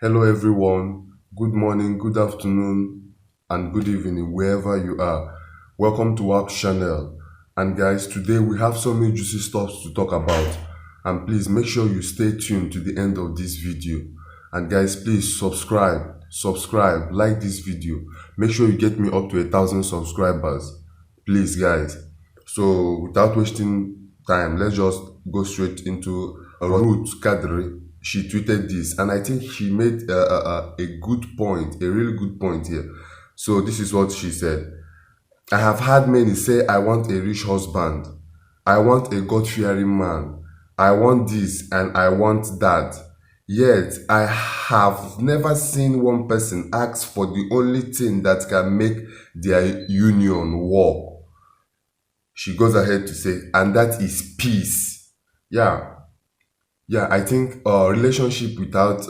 Hello, everyone. Good morning, good afternoon, and good evening, wherever you are. Welcome to our channel. And guys, today we have so many juicy stuff to talk about. And please make sure you stay tuned to the end of this video. And guys, please subscribe, like this video. Make sure you get me up to 1,000 subscribers. Please, guys. So, without wasting time, let's just go straight into Ruth Kadri. She tweeted this, and I think she made a good point, a really good point here. So this is what she said. I have had many say I want a rich husband. I want a God-fearing man. I want this and I want that. Yet I have never seen one person ask for the only thing that can make their union work. She goes ahead to say, and that is peace. Yeah, I think relationship without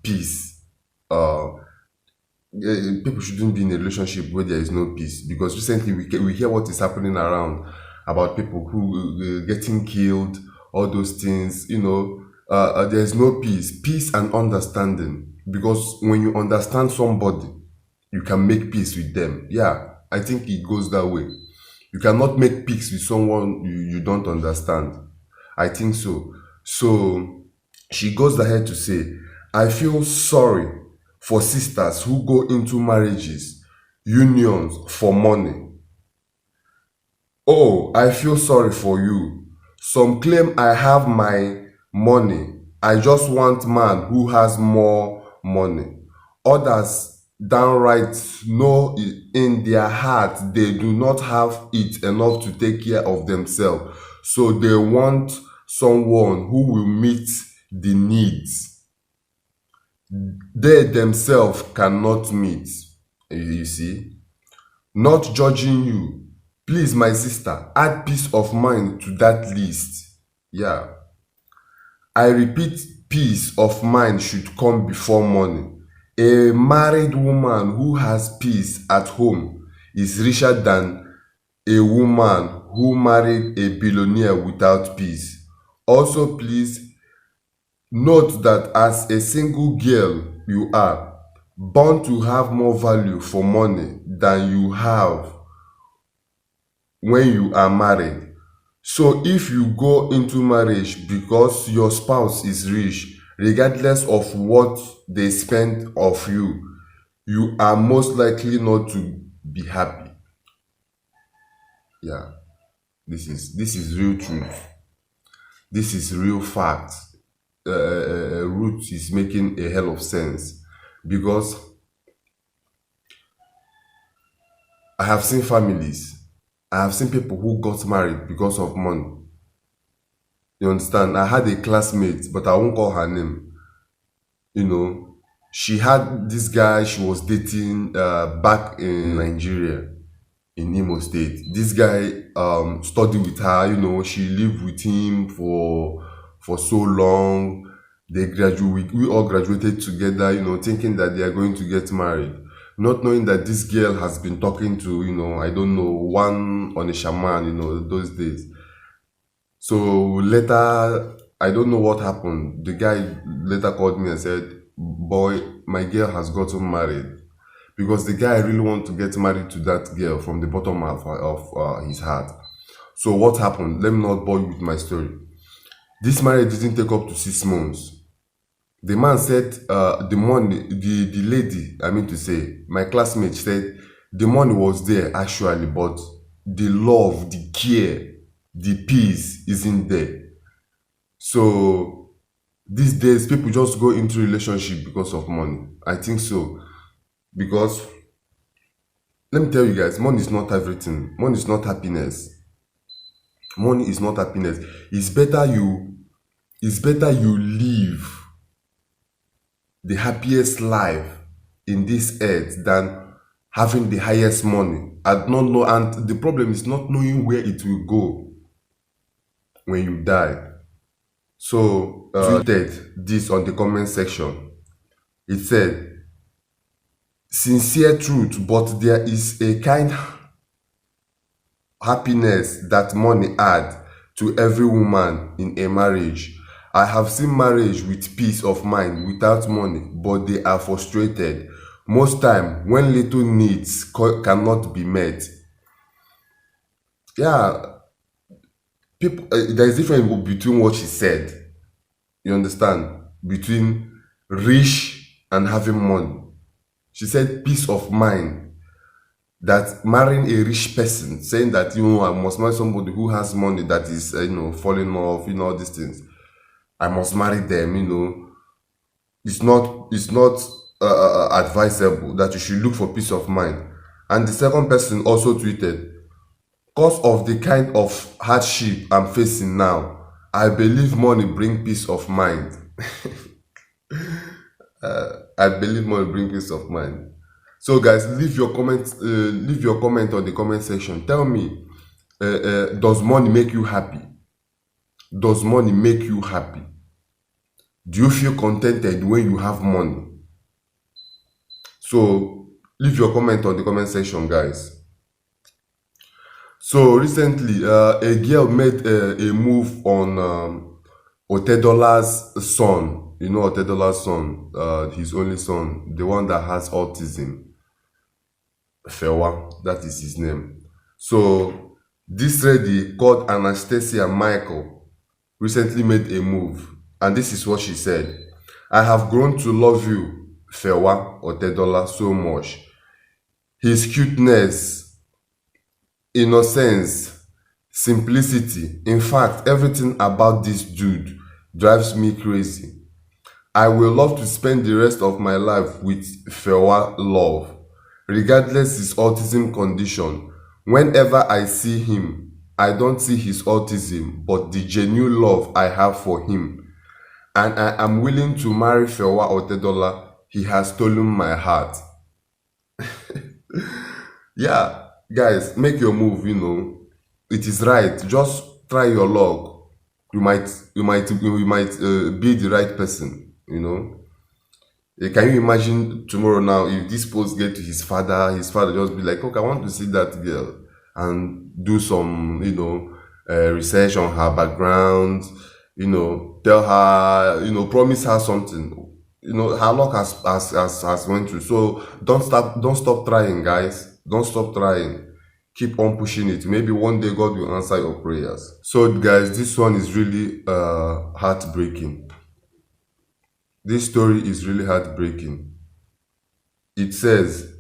peace, people shouldn't be in a relationship where there is no peace. Because recently we hear what is happening around about people who getting killed, all those things. There is no peace and understanding. Because when you understand somebody, you can make peace with them. Yeah, I think it goes that way. You cannot make peace with someone you don't understand. I think so. So she goes ahead to say, I feel sorry for sisters who go into marriages, unions for money. Oh, I feel sorry for you. Some claim I have my money. I just want man who has more money. Others downright know in their heart they do not have it enough to take care of themselves. So they want someone who will meet the needs they themselves cannot meet. You see? Not judging you. Please, my sister, add peace of mind to that list. Yeah. I repeat, peace of mind should come before money. A married woman who has peace at home is richer than a woman who married a billionaire without peace. Also, please note that as a single girl, you are born to have more value for money than you have when you are married. So if you go into marriage because your spouse is rich, regardless of what they spend of you, you are most likely not to be happy. Yeah, this is real truth. This is real fact. Ruth is making a hell of sense, because I have seen families, I have seen people who got married because of money. You understand? I had a classmate, but I won't call her name. She had this guy she was dating back in Nigeria, in Imo State. This guy studied with her. She lived with him for so long. We all graduated together, thinking that they are going to get married, not knowing that this girl has been talking to, I don't know, one on a shaman, those days. So later, I don't know what happened. The guy later called me and said, boy, my girl has gotten married. Because the guy really wanted to get married to that girl from the bottom of his heart. So what happened? Let me not bore you with my story. This marriage didn't take up to 6 months. The man said the money, the lady, I mean to say, my classmate said the money was there actually, but the love, the care, the peace isn't there. So these days, people just go into relationship because of money. I think so. Because let me tell you guys, money is not everything. Money is not happiness. Money is not happiness. It's better you live the happiest life in this earth than having the highest money. And the problem is not knowing where it will go when you die. So tweeted this on the comment section. It said, sincere truth, but there is a kind happiness that money adds to every woman in a marriage. I have seen marriage with peace of mind without money, but they are frustrated. Most time, when little needs cannot be met. Yeah, people. There is difference between what she said. You understand? Between rich and having money. She said peace of mind. That marrying a rich person, saying that I must marry somebody who has money that is falling off, all these things. I must marry them. It's not advisable that you should look for peace of mind. And the second person also tweeted, because of the kind of hardship I'm facing now, I believe money bring peace of mind. I believe money bring peace of mind. So guys, leave your comment on the comment section. Tell me, does money make you happy? Does money make you happy? Do you feel contented when you have money? So leave your comment on the comment section, guys. So recently, a girl made a move on Otedola's son. You know Otedola's son, his only son, the one that has autism. Fewa, that is his name. So this lady called Anastasia Michael recently made a move, and this is what she said. I have grown to love you, Fewa Otedola, so much. His cuteness, innocence, simplicity, in fact, everything about this dude drives me crazy. I will love to spend the rest of my life with Fewa love. Regardless his autism condition, whenever I see him, I don't see his autism, but the genuine love I have for him. And I am willing to marry Fewa Otedola. He has stolen my heart. Yeah, guys, make your move, It is right. Just try your luck. You might be the right person, Can you imagine tomorrow now if this post get to his father just be like, okay, I want to see that girl and do some, research on her background, tell her, promise her something. Her luck has went through. So don't stop trying, guys. Don't stop trying. Keep on pushing it. Maybe one day God will answer your prayers. So guys, this one is really heartbreaking. This story is really heartbreaking. It says,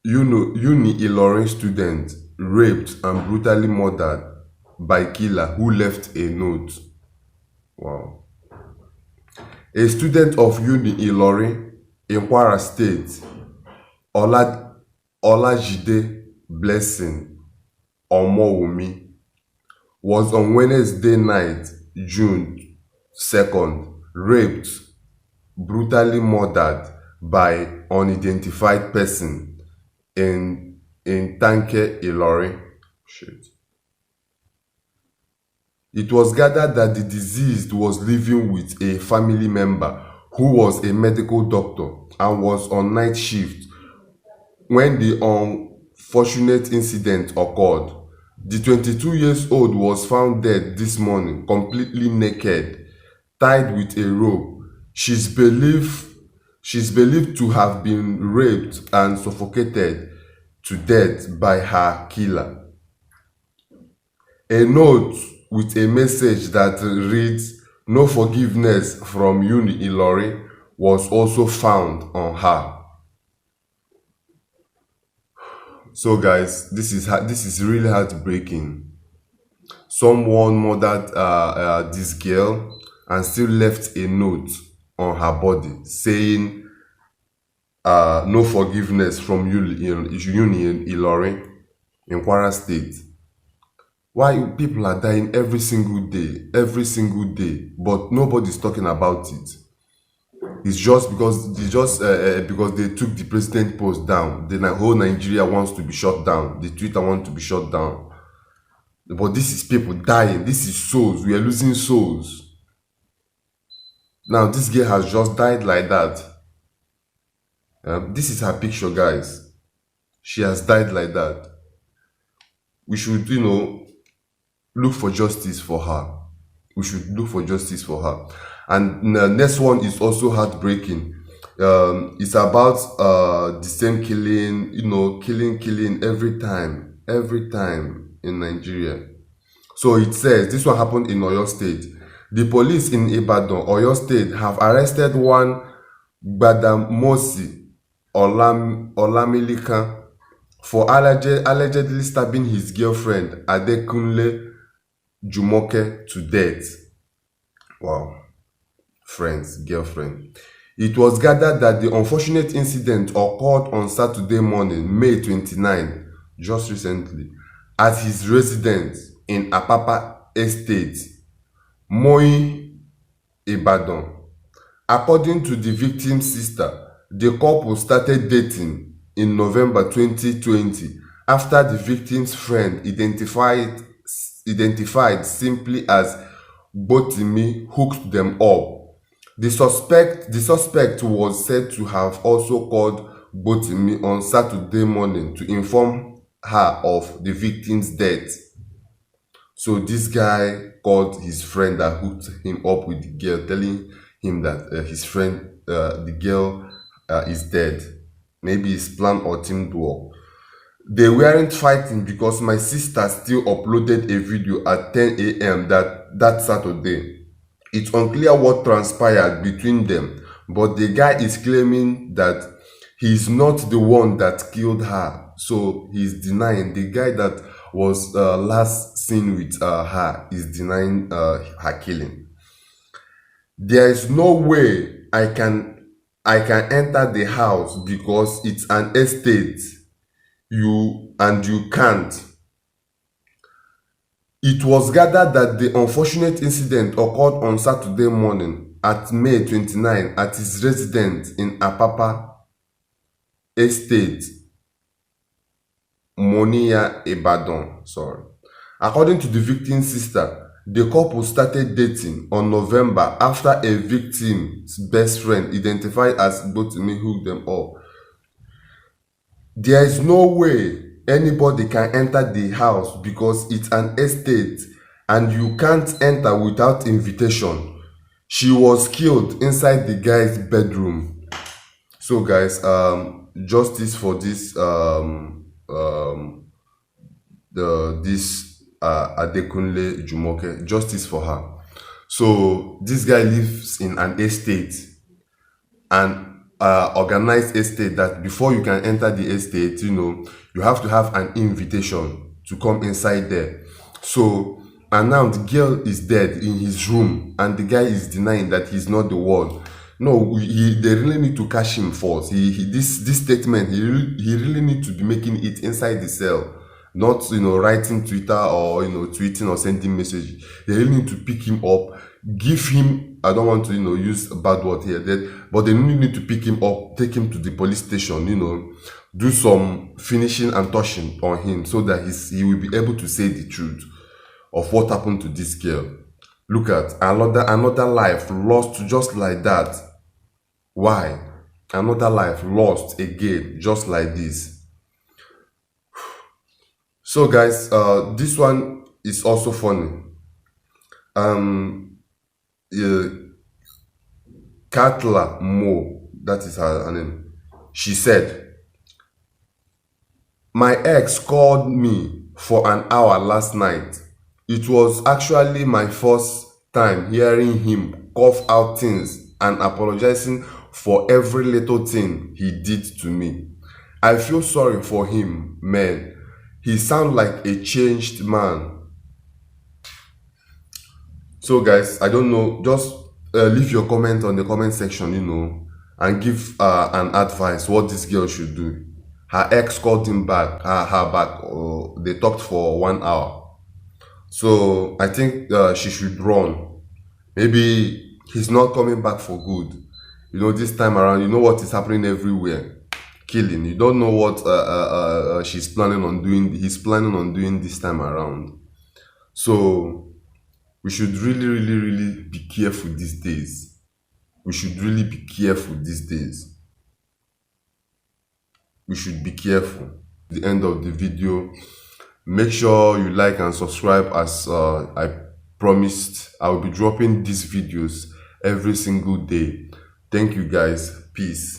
Uni Ilorin student raped and brutally murdered by killer who left a note. Wow. A student of Uni Ilorin in Kwara State, Olajide Blessing Omowumi, was on Wednesday night, June 2nd, raped, brutally murdered by unidentified person in Tanke, Ilorin. Shit. It was gathered that the deceased was living with a family member who was a medical doctor and was on night shift when the unfortunate incident occurred. The 22-year-old was found dead this morning, completely naked, tied with a rope. She's believed to have been raped and suffocated to death by her killer. A note with a message that reads, "No forgiveness from Uni Ilorin," was also found on her. So guys, this is really heartbreaking. Someone murdered this girl and still left a note on her body saying no forgiveness from Uni Ilorin in Kwara State. Why people are dying every single day, but nobody's talking about it. It's just because they took the president post down. The whole Nigeria wants to be shut down. The Twitter wants to be shut down. But this is people dying. This is souls. We are losing souls. Now this girl has just died like that. This is her picture, guys. She has died like that. We should, look for justice for her. we should look for justice for her. And the next one is also heartbreaking. It's about the same killing, killing every time in Nigeria. So it says this one happened in Oyo State. The police in Ibadan, Oyo State, have arrested one Gbadamosi Olamilika for allegedly stabbing his girlfriend Adekunle Jumoke to death. Wow, friends, girlfriend. It was gathered that the unfortunate incident occurred on Saturday morning, May 29, just recently, at his residence in Apapa Estate, Moi, Ibadan. According to the victim's sister, the couple started dating in November 2020 after the victim's friend identified simply as Botimi hooked them up. The suspect was said to have also called Botimi on Saturday morning to inform her of the victim's death. So this guy called his friend that hooked him up with the girl, telling him that his friend, the girl, is dead. Maybe it's planned or teamed work. They weren't fighting because my sister still uploaded a video at 10 a.m. that Saturday. It's unclear what transpired between them, but the guy is claiming that he's not the one that killed her. So he's denying. The guy that was last seen with her is denying her killing. There is no way I can enter the house because it's an estate. You can't. It was gathered that the unfortunate incident occurred on Saturday morning at May 29 at his residence in Apapa Estate, Monia, Ibadan. Sorry. According to the victim's sister, the couple started dating on November after a victim's best friend, identified as Botimi, hooked them up. There is no way anybody can enter the house because it's an estate and you can't enter without invitation. She was killed inside the guy's bedroom. So guys, justice for this Adekunle Jumoke, justice for her. So this guy lives in an estate, and organized estate, that before you can enter the estate, you have to have an invitation to come inside there. So, and now the girl is dead in his room and the guy is denying that he's not the one. No, they really need to catch him first. This statement, he really need to be making it inside the cell, not writing Twitter or tweeting or sending message. They really need to pick him up, give him, I don't want to use a bad word here, but they really need to pick him up, take him to the police station, do some finishing and touching on him so that he will be able to say the truth of what happened to this girl. Look at another life lost just like that. Why? Another life lost again just like this. So guys, this one is also funny. Katla Mo, that is her name. She said, my ex called me for an hour last night. It was actually my first time hearing him cough out things and apologizing for every little thing he did to me. I feel sorry for him, man. He sounds like a changed man. So guys, I don't know, just leave your comment on the comment section, and give an advice what this girl should do. Her ex called him back, her back. They talked for 1 hour. So I think she should run. Maybe he's not coming back for good. This time around, what is happening everywhere. Killing. You don't know what she's planning on doing. He's planning on doing this time around. So we should really be careful these days. We should really be careful these days. We should be careful. At the end of the video, make sure you like and subscribe as I promised I will be dropping these videos every single day. Thank you guys. Peace.